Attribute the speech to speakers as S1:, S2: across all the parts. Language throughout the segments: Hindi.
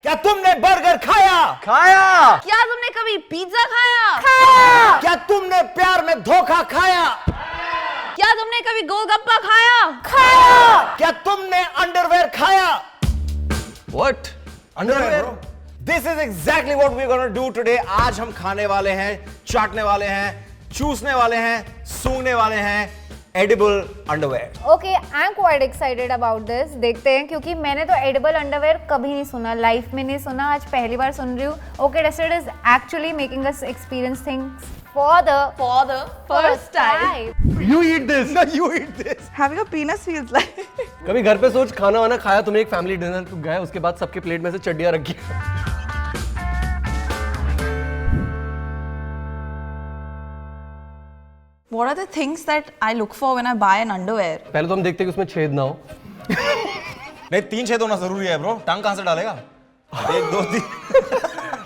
S1: क्या तुमने बर्गर खाया?
S2: खाया।
S3: क्या तुमने कभी पिज्जा खाया?
S1: खाया। क्या तुमने प्यार में धोखा खाया?
S3: क्या तुमने कभी गोलगप्पा खाया?
S1: खाया। क्या तुमने अंडरवेयर खाया?
S2: What?
S1: Underwear bro. This is exactly what we're gonna do today. आज हम खाने वाले हैं, चाटने वाले हैं, चूसने वाले हैं, सूंघने वाले हैं edible underwear.
S4: Okay, I am quite excited about this. देखते हैं, क्योंकि मैंने तो एडिबल अंडरवेयर कभी नहीं सुना, लाइफ में नहीं सुना, आज पहली बार सुन रही हूँ। ओके, डेस्टिड is actually making us experience things for the
S3: first time.
S2: You eat this.
S1: No, you eat this.
S3: Having a penis feels like.
S2: कभी घर पे सोच खाना वाना खाया तुमने, एक फैमिली डिनर गए, उसके बाद सबके प्लेट में से चड्डियां रखी।
S3: What are the things that I look for when I buy an underwear?
S2: पहले तो हम देखते हैं कि उसमें छेद ना हो।
S1: नहीं, 3 छेद होना जरूरी है ब्रो। टांग कहां से डालेगा? 1 2 3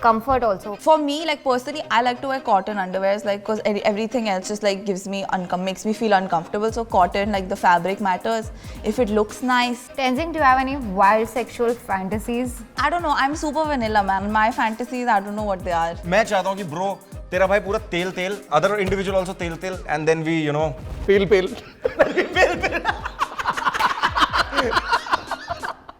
S4: comfort also.
S3: For me, like personally, I like to wear cotton underwears, like because everything else just like gives me makes me feel uncomfortable. So cotton, like the fabric matters. If it looks nice.
S4: Tenzing, do you have any wild sexual fantasies?
S3: I don't know. I'm super vanilla, man. My fantasies, I don't know what they are.
S1: मैं चाहता हूं कि ब्रो तेरा भाई पूरा तेल तेल, अदर इंडिविजुअल आल्सो तेल तेल, एंड देन वी
S2: पेल पेल।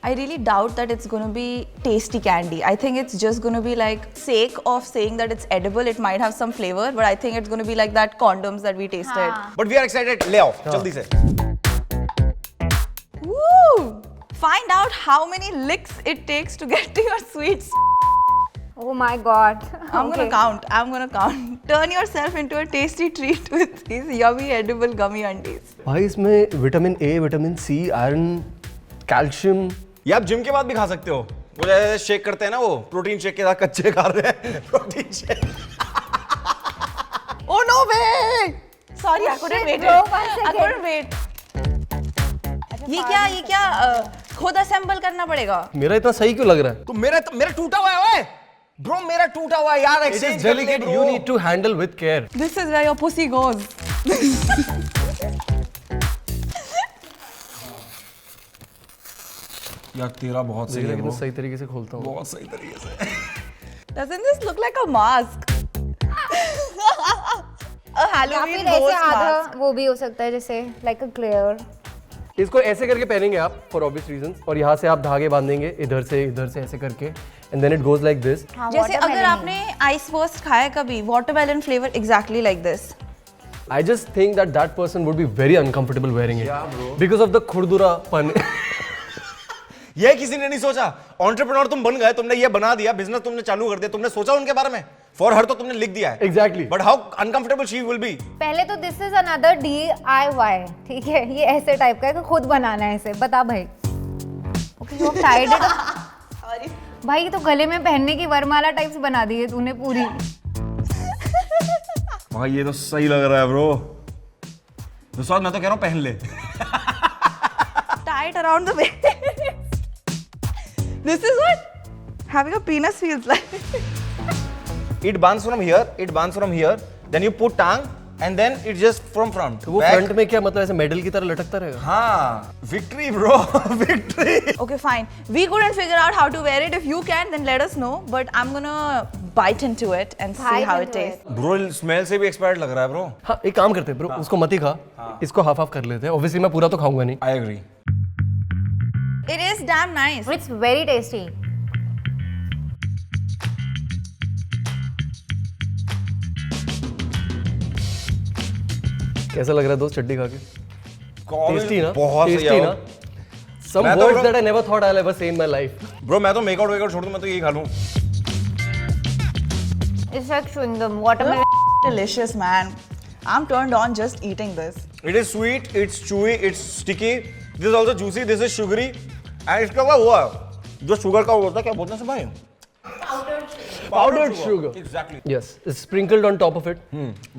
S3: I really doubt that it's going to be tasty candy. I think it's just going to be like sake of saying that it's edible. It might have some flavor, but I think it's going to be like that condoms that we tasted.
S1: But we are excited. ले आओ जल्दी से।
S3: Woo! Find out how many licks it takes to get to your sweets.
S4: Oh my god.
S3: I'm gonna count. I'm gonna count. Turn yourself into a tasty treat with these yummy edible gummy undies.
S2: भाई इसमें vitamin A, vitamin C, iron, calcium.
S1: ये आप जिम के बाद भी खा सकते हो। वो जैसे शेक करते हैं ना, वो प्रोटीन शेक के साथ कच्चे खा रहे हैं protein shake.
S3: Oh no way! Sorry, I couldn't wait.
S4: bro, 1 second.
S3: I couldn't wait. ये क्या खुद असेंबल करना पड़ेगा?
S2: मेरा इतना सही क्यों लग रहा है?
S1: तो मेरा टूटा हुआ है ओए। ब्रो मेरा टूटा हुआ है यार।
S2: It is
S1: exchange
S2: delicate. You need to handle with care.
S3: This is where your pussy goes.
S1: यार तेरा बहुत सही
S2: देख रहा
S1: है
S2: कितना
S1: bro।
S2: सही तरीके से खोलता हूँ।
S1: बहुत सही तरीके से।
S3: Doesn't this look like a mask? A
S4: या
S3: Halloween
S4: फिर ऐसे
S3: ghost
S4: आधा
S3: mask.
S4: वो भी हो सकता है, जैसे लाइक अ ग्लेयर।
S2: इसको ऐसे करके पहनेंगे आप फॉर ऑब्वियस रीजंस, और यहाँ से आप धागे बांधेंगे इधर से ऐसे करके, and then it goes like this.
S3: जैसे अगर आपने आइस बर्स्ट खाया कभी, watermelon flavour exactly like this.
S2: I just think that person would be very uncomfortable wearing it.
S1: Yeah, bro.
S2: Because of the खुरदुरापन।
S1: ये किसी ने नहीं सोचा। एंटरप्रेन्योर तुम बन गए, तुमने ये बना दिया, बिजनेस तुमने चालू कर दिया, तुमने सोचा उनके बारे में? फॉर हर तो तुमने लिख दिया है।
S2: Exactly.
S1: But how uncomfortable she will be.
S4: पहले तो दिस इज अनदर DIY, ठीक है? ये ऐसे टाइप का है कि खुद बनाना है इसे। बता भाई। Okay, you tied it.
S3: Sorry
S4: भाई तो गले में पहनने की वरमाला टाइप्स बना दी है तूने पूरी।
S1: भाई ये तो सही लग रहा है ब्रो। विश्वास, मैं तो कह रहा हूँ पहन ले।
S3: tie it around the waist. This is what having a penis feels like.
S1: It bands from here, then you put tongue and then it just from front.
S2: तो वो
S1: back.
S2: फ्रंट में क्या मतलब ऐसे मेडल की तरह लटकता रहेगा?
S1: हाँ, victory bro, victory.
S3: Okay, fine. We couldn't figure out how to wear it. If you can, then let us know. But I'm gonna bite into it and see
S4: Bite
S3: how it
S4: into
S3: tastes.
S1: Bro, smell से भी एक्सपायर्ड लग रहा है ब्रो।
S2: हाँ, एक काम करते हैं ब्रो, उसको मत ही खा, इसको हाफ हाफ कर लेते हैं। ऑब्वियसली मैं पूरा तो खाऊंगा नहीं।
S1: I agree.
S3: It is damn nice.
S4: It's very tasty.
S2: कैसा लग रहा है दोस्त चड्डी खा के? टेस्टी ना?
S1: बहुत सही
S2: टेस्टी
S1: है
S2: ना? Some
S1: मैं तो
S2: words
S1: bro-
S2: that I never thought I'll ever say in my life.
S1: Bro मैं तो मेकआउट छोड़ दूं, मैं तो यही खा लूं।
S4: It's like chewing gum, watermelon.
S3: Delicious, man. I'm turned on just eating this.
S1: It is sweet, it's chewy, it's sticky. This is also juicy, this is sugary. And इसका क्या हुआ? जो शुगर का होता है, क्या बोलते हैं भाई?
S2: Powdered sugar.
S1: Exactly.
S2: Yes, it's sprinkled on top of it.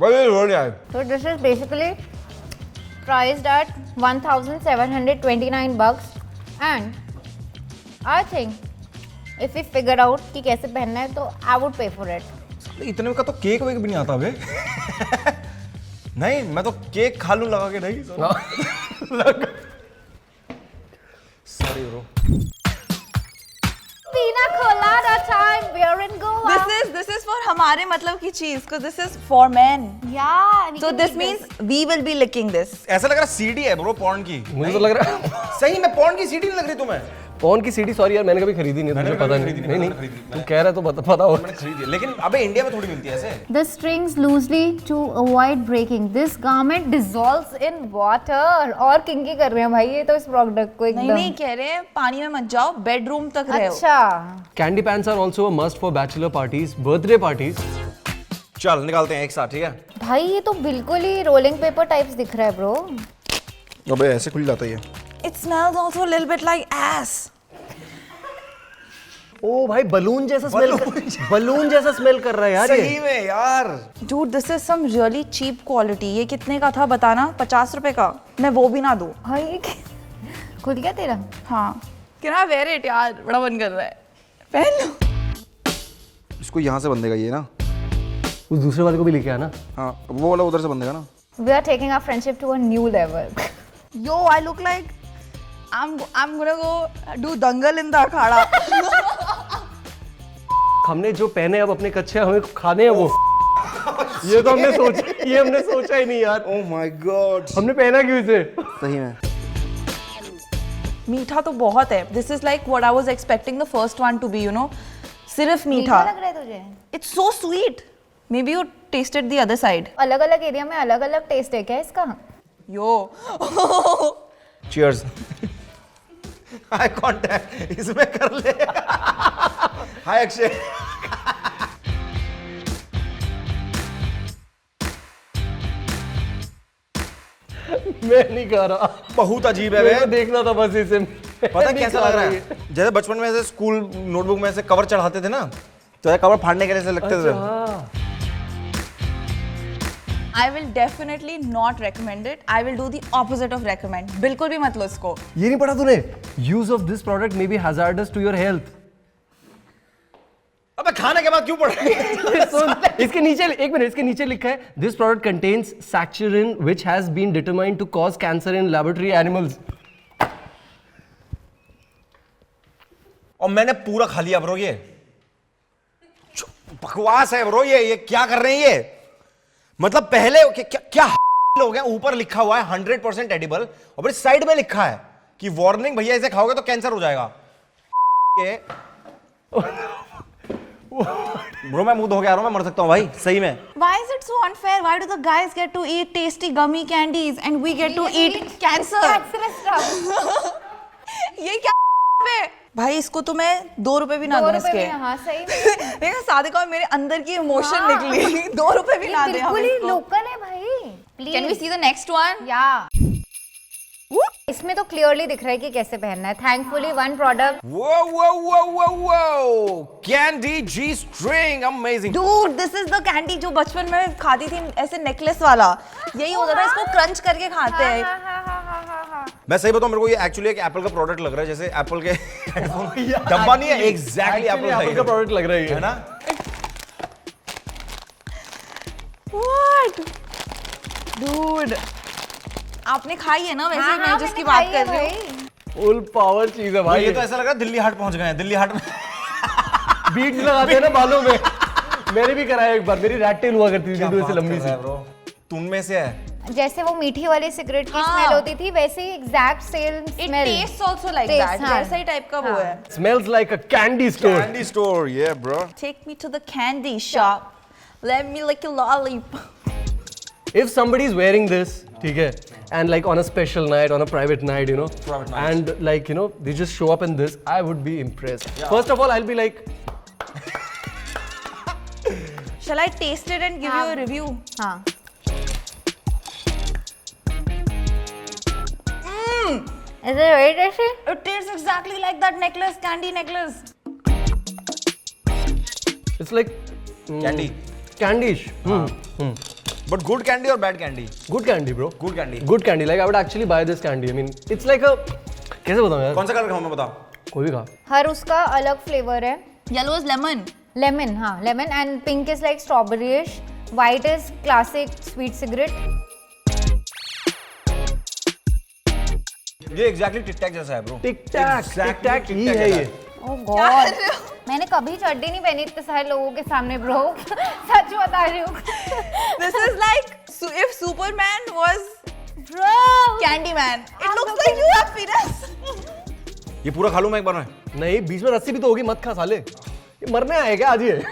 S1: But it's really nice.
S4: So this is basically priced at $1,729 and I think if we figure out कि कैसे पहनना है तो I would pay for it.
S1: इतने का तो केक वेक भी नहीं आता बे। नहीं, मैं तो केक खा लूं लगा के नहीं। Sorry bro.
S4: पीना खोला and go.
S3: This is for हमारे मतलब की चीज, because this is for men.
S4: Yeah. we
S3: So
S4: can
S3: this
S4: make
S3: means we will be licking this.
S1: ऐसा लग रहा सीडी है ब्रो पॉर्न की।
S2: मुझे तो लग रहा है
S1: सही में पॉर्न की सीडी नहीं लग रही तुम्हें?
S2: फोन की सीडी, सॉरी यार मैंने कभी खरीदी नहीं, मुझे पता नहीं। नहीं तू कह रहा है तो पता हो।
S1: मैंने खरीदी है, लेकिन अबे इंडिया में थोड़ी मिलती है ऐसे।
S4: The strings loosely to avoid breaking. This garment dissolves in water. और किंकी कर रहे हैं भाई ये तो इस प्रोडक्ट को एकदम।
S3: नहीं कह रहे हैं पानी में मत जाओ, बेडरूम तक रहो।
S4: अच्छा।
S2: Candy pants are also a must for bachelor parties, birthday parties.
S1: चल निकालते हैं एक साथ, ठीक है?
S4: भाई ये तो बिल्कुल ही रोलिंग पेपर टाइप्स दिख रहा है ब्रो।
S1: अबे ऐसे खुल जाता है ये।
S3: It smells also a little bit like ass.
S2: ओ भाई बलून जैसा स्मेल कर रहा है यार
S1: सही
S2: ये।
S1: में यार।
S3: Dude, this is some really cheap quality. ये कितने का था बताना? 50 रुपए का। मैं वो भी ना दूं।
S4: भाई ये खुल गया तेरा?
S3: हाँ। Can I wear it यार? बड़ा मन कर रहा है। पहन लो।
S1: इसको यहाँ से बंधेगा ये ना?
S2: उस दूसरे वाले को भी लेके आना।
S1: हाँ वो वाला उधर से बंधेगा ना?
S4: We are taking our friendship to a new level.
S3: Yo, I look like I'm gonna go do dangal in the अखाड़ा।
S2: हमने जो पहने अब अपने कच्चे हमें खाने हैं वो। ये तो हमने सोचा ही नहीं यार।
S1: Oh my God.
S2: हमने पहना क्यों इसे?
S1: सही में।
S3: मीठा तो बहुत है। This is like what I was expecting the first one to be, you know. सिर्फ मीठा।
S4: लग रहा है तुझे?
S3: It's so sweet. Maybe you tasted the other side.
S4: अलग-अलग एरिया में अलग-अलग टेस्ट है क्या इसका?
S3: Yo.
S1: Cheers. Eye contact इसमें कर ले। Hi अक्षय।
S2: मैं नहीं खा रहा।
S1: बहुत अजीब है
S2: मेरे को
S1: बे।
S2: देखना था बस इसे।
S1: पता है कैसा लग रहा है? जैसे बचपन में ऐसे स्कूल नोटबुक में ऐसे कवर चढ़ाते थे ना, तो ये कवर फाड़ने के लिए ऐसे लगते थे।
S3: I will definitely not recommend it. I will do the opposite of recommend. बिल्कुल भी मत लो इसको।
S2: ये नहीं पढ़ा तूने? Use of this product may be hazardous to your health.
S1: अबे खाने के बाद क्यों पढ़ रही है?
S2: इसके नीचे एक मिनट, इसके नीचे लिखा है this product contains saccharin which has been determined to cause cancer in laboratory animals.
S1: और मैंने पूरा खा लिया ब्रो। ये बकवास है ब्रो। ये क्या कर रहे हैं ये? मतलब पहले क्या हो गया? ऊपर लिखा हुआ है 100% एडिबल और फिर साइड में लिखा है कि वार्निंग भैया इसे खाओगे तो कैंसर हो जाएगा। ब्रो मैं मुंह धो के आ रहा हूं, मैं मर सकता हूं भाई सही में।
S3: Why is it so unfair? Why do the guys get to eat tasty gummy candies and we get to eat cancer?
S4: Cancerous stuff.
S3: ये क्या है? भाई इसको तो मैं 2 रुपए भी ना दूं इसके।
S4: हाँ सही में।
S3: देखा सादिका मेरे अंदर की इमोशन निकली। 2 रुपए भी ना दे हम
S4: बिल्कुल ही
S3: इसको।
S4: लोकल है भाई। Please.
S3: Can we see the next one?
S4: या इसमें तो क्लियरली दिख रहा है कि कैसे पहनना है। Thankfully one product.
S1: वो candy G string amazing.
S3: Dude, this is the candy जो बचपन में खाती थी ऐसे नेकलेस वाला। यही होता था, इसको क्रंच करके खाते हैं।
S1: मैं सही बताऊं, मेरे को ये एक्चुअली एक एप्पल का प्रोडक्ट लग रहा है, जैसे एप्पल के डब्बा नहीं है, एग्जैक्टली
S2: एप्पल का प्रोडक्ट लग रहा
S1: है ना?
S3: What? Dude, आपने खाई है ना? वैसे मैं जिसकी बात कर रही हूँ।
S2: फुल पावर चीज है भाई।
S1: ये तो ऐसा लग रहा है दिल्ली हाट पहुंच गए हैं। दिल्ली हाट में
S2: बीट्स लगाते हैं ना बालों में। मैंने भी कराया एक बार, मेरी रैट टेल हुआ करती थी ऐसे लंबी सी।
S1: तुम में से है
S4: जैसे वो मीठी वाली सिगरेट की
S3: हाँ।
S4: स्मेल होती थी, वैसे ही exact same
S3: It
S4: smell.
S3: tastes also like
S4: Taste,
S3: that.
S4: हाँ।
S3: वैसा ही टाइप का वो है।
S2: Smells like a candy store.
S1: Candy store. ये bro
S3: Take me to the candy shop. Let me lick a lollipop.
S2: If somebody is wearing this, ठीक है, and like on a special night, on a private night, you know,
S1: Private night.
S2: and like you know, they just show up in this, I would be impressed. First of all, I'll be like,
S3: Shall I taste it and give you a review?
S4: हाँ। Is it very tasty?
S3: It tastes exactly like that necklace, candy necklace.
S2: it's like
S1: candy.
S2: candy-ish.
S1: But good candy और bad candy?
S2: Good candy, bro.
S1: Good candy.
S2: Good candy. Like I would actually buy this candy. I mean, it's like a कैसे बताऊँ यार?
S1: कौन सा कलर खाऊं मैं बता?
S2: कोई भी खा।
S4: हर उसका अलग फ्लेवर है।
S3: Yellow is lemon.
S4: लेमन, हाँ lemon, and pink is like strawberryish, white is classic sweet cigarette.
S1: ये एग्जैक्टली टिक टैक जैसा है ब्रो।
S2: टिक टैक ही है ये।
S4: Oh God. मैंने कभी चड्डी नहीं पहनी इतने सारे लोगों के सामने ब्रो सच बता रही हूँ
S3: This is like if Superman was
S4: bro
S3: Candyman. It looks like you have penis.
S1: ये पूरा खा लूं मैं एक बार में?
S2: नहीं, बीच में रस्सी भी तो होगी, मत खा साले। ये मरने आए क्या आज ये?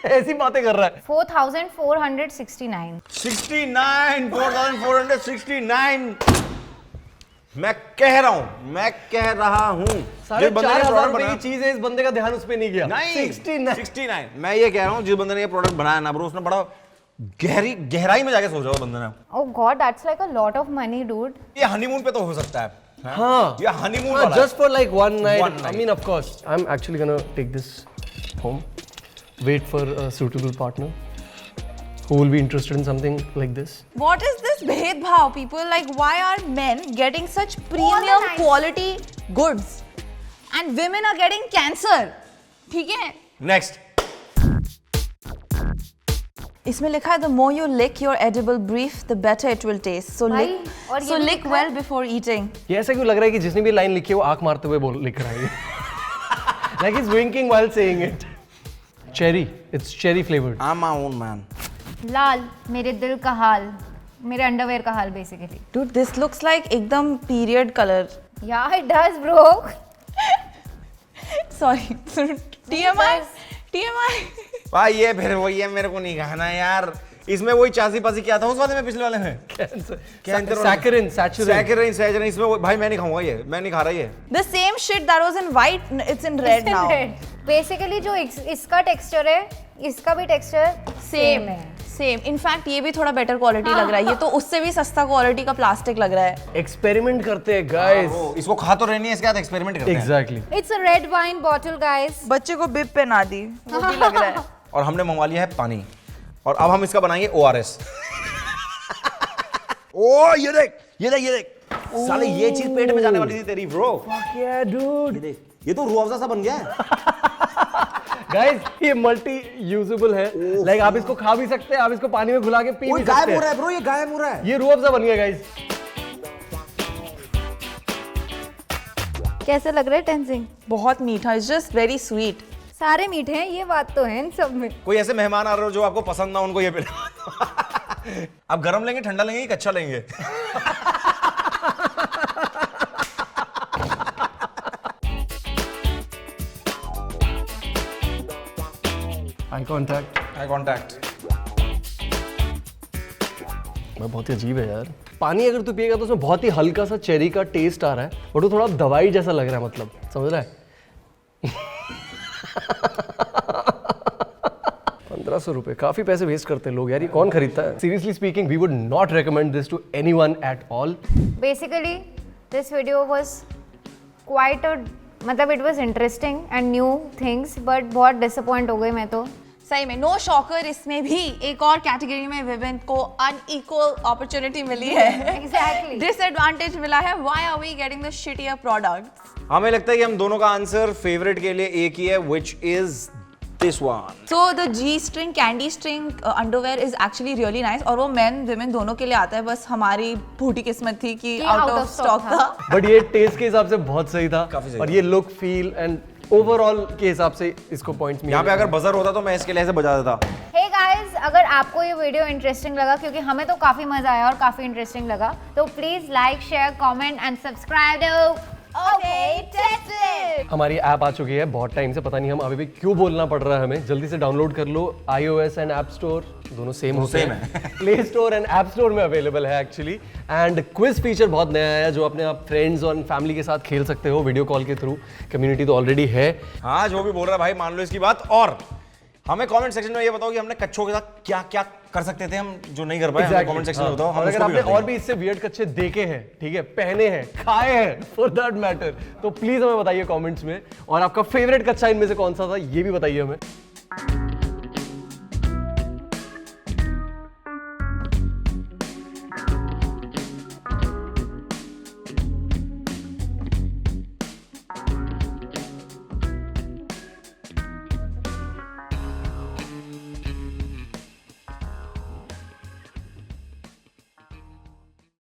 S2: ऐसी बातें कर रहा है।
S4: 4469
S1: 69, 4469। मैं कह रहा हूँ
S2: साढ़े
S1: जिस बंदे ने
S2: 4,000
S1: प्रोडक्ट
S2: रुपए
S1: बनाया
S2: की चीज है, इस बंदे का ध्यान उस पे नहीं गया।
S1: नहीं
S2: 69।
S1: मैं ये कह रहा हूँ जिस बंदे ने ये प्रोडक्ट बनाया ना ब्रो, उसने बड़ा गहराई में जाके सोचा वो बंदे ने।
S4: Oh God, that's like a lot of money, dude.
S1: ये हनीमून पे तो हो सकता है।
S2: हाँ,
S1: ये हनीमून वाला
S2: just for like one night.
S1: One night.
S2: I mean, of course, I'm actually gonna take this home. Wait for a suitable partner who will be interested in something like this.
S3: What is this bhedbhav? People like, why are men getting such premium
S4: nice.
S3: quality goods and women are getting cancer? ठीक है?
S1: नेक्स्ट।
S3: इसमें लिखा है the more you lick your edible brief, the better it will taste. So
S4: भाई,
S3: lick,
S4: और ये
S3: so
S4: भी
S3: lick
S4: लिखा
S3: well before eating.
S2: ये ऐसा क्यों लग रहा है कि जिसने भी लाइन लिखी है वो आंख मारते हुए बोल लिख रहा है? Like he's winking while saying it. Cherry, it's cherry flavored.
S1: I'm my own man.
S4: लाल मेरे दिल का हाल, मेरे अंडरवेयर का हाल basically.
S3: Dude, this looks like एकदम period color.
S4: Yeah, it does, bro.
S3: Sorry. TMI. TMI.
S1: भाई ये फिर वही है, मेरे को नहीं कहना यार। इसमें वही चासी पासी क्या था उस वाले में, पिछले वाले में?
S2: Saccharin,
S1: सैचुरिन। इसमें भाई मैं नहीं खाऊंगा ये, मैं नहीं खा रहा ये।
S3: The same shit that was in white, it's in red now.
S4: Basically जो इसका टेक्सचर है, इसका भी टेक्सचर सेम है।
S3: सेम। इनफैक्ट ये भी थोड़ा बेटर क्वालिटी लग रहा है। ये तो उससे भी सस्ता क्वालिटी का प्लास्टिक लग रहा है।
S2: एक्सपेरिमेंट करते हैं गाइस।
S1: इसको खा तो रहनी है, इसके बाद एक्सपेरिमेंट करते हैं।
S2: Exactly.
S4: It's a red wine bottle guys.
S3: बच्चे को बिप पहना दी, वो भी लग रहा है।
S1: और हमने मंगवा लिया है पानी, और अब हम इसका बनाएंगे ORS। ओ ये देख साले, ये चीज पेट में जाने वाली थी तेरी ब्रो।
S2: Yeah, dude.
S1: ये तो रूह अफ़ज़ा सा बन गया है।
S2: गाइस ये मल्टी यूजेबल है। लाइक आप इसको खा भी सकते हैं, आप इसको पानी में घुला के पी भी सकते
S1: गायब हो
S2: हैं।
S1: रहा है ब्रो, ये गायब हो रहा है।
S2: ये रूह अफ़ज़ा बन गया गाइस।
S4: कैसे लग रहा है टेंसिंग?
S3: बहुत मीठा, इट्स जस्ट वेरी स्वीट।
S4: सारे मीठे हैं, ये बात तो है इन सब में।
S1: कोई ऐसे मेहमान आ रहे हो जो आपको पसंद ना, उनको ये पिला। आप गरम लेंगे, ठंडा लेंगे, कि कच्चा लेंगे?
S2: Eye contact. बहुत ही अजीब है यार। पानी अगर तू पिएगा तो उसमें बहुत ही हल्का सा चेरी का टेस्ट आ रहा है, बट वो थोड़ा दवाई जैसा लग रहा है, मतलब समझ रहा है? 1500 रुपए, काफी पैसे वेस्ट करते हैं लोग यार, ये कौन खरीदता है? Seriously speaking, we would not recommend this to anyone at all.
S4: Basically this video was quite a, मतलब it was interesting and new things, but बहुत डिसअपॉइंट हो गई मैं तो।
S3: सही में नो शॉकर, इसमें भी एक और कैटेगरी में विमेन को अनइक्वल अपॉर्चुनिटी मिली है।
S4: Exactly.
S3: डिसएडवांटेज मिला है। Why are we getting the shittier products?
S1: हमें लगता है कि हम दोनों का आंसर फेवरेट के लिए एक ही है, which is this one.
S3: So the G-string candy string underwear is actually really nice, और वो men women दोनों के लिए आता है। बस हमारी फूटी किस्मत थी कि आउट ऑफ स्टॉक था।
S2: बट ये टेस्ट के हिसाब से बहुत सही था,
S1: काफी सही
S2: और
S1: था।
S2: ये लुक फील एंड ओवरऑल के हिसाब से इसको पॉइंट्स मिले।
S1: यहाँ पे अगर बजर होता तो मैं इसके लिए ऐसे बजा देता।
S4: हे गाइस, अगर आपको ये वीडियो इंटरेस्टिंग लगा, क्योंकि हमें तो काफी मजा आया और काफी इंटरेस्टिंग लगा, तो please like, share, comment and subscribe. Okay, test it.
S2: हमारी ऐप आ चुकी है बहुत टाइम से, पता नहीं हम अभी भी क्यों बोलना पड़ रहा है हमें। जल्दी से डाउनलोड कर लो। iOS एंड ऐप स्टोर दोनों सेम होते हैं। Play store and app store में अवेलेबल है एक्चुअली। एंड क्विज फीचर बहुत नया आया, जो अपने आप फ्रेंड्स और फैमिली के साथ खेल सकते हो वीडियो कॉल के थ्रू। कम्युनिटी तो ऑलरेडी है।
S1: हाँ, जो भी बोल रहा है भाई मान लो इसकी बात, और हमें कमेंट सेक्शन में ये बताओ कि हमने कच्छों के साथ क्या क्या कर सकते थे, हम जो नहीं कर पाए। हमें कमेंट सेक्शन में बताओ, हम
S2: और अगर
S1: उसको भी
S2: आपने
S1: कर
S2: और
S1: देंगे।
S2: भी इससे वियर्ड कच्छे देखे हैं, ठीक है, पहने हैं, खाए हैं, फॉर दैट मैटर, तो प्लीज हमें बताइए कमेंट्स में। और आपका फेवरेट कच्छा इनमें से कौन सा था ये भी बताइए हमें।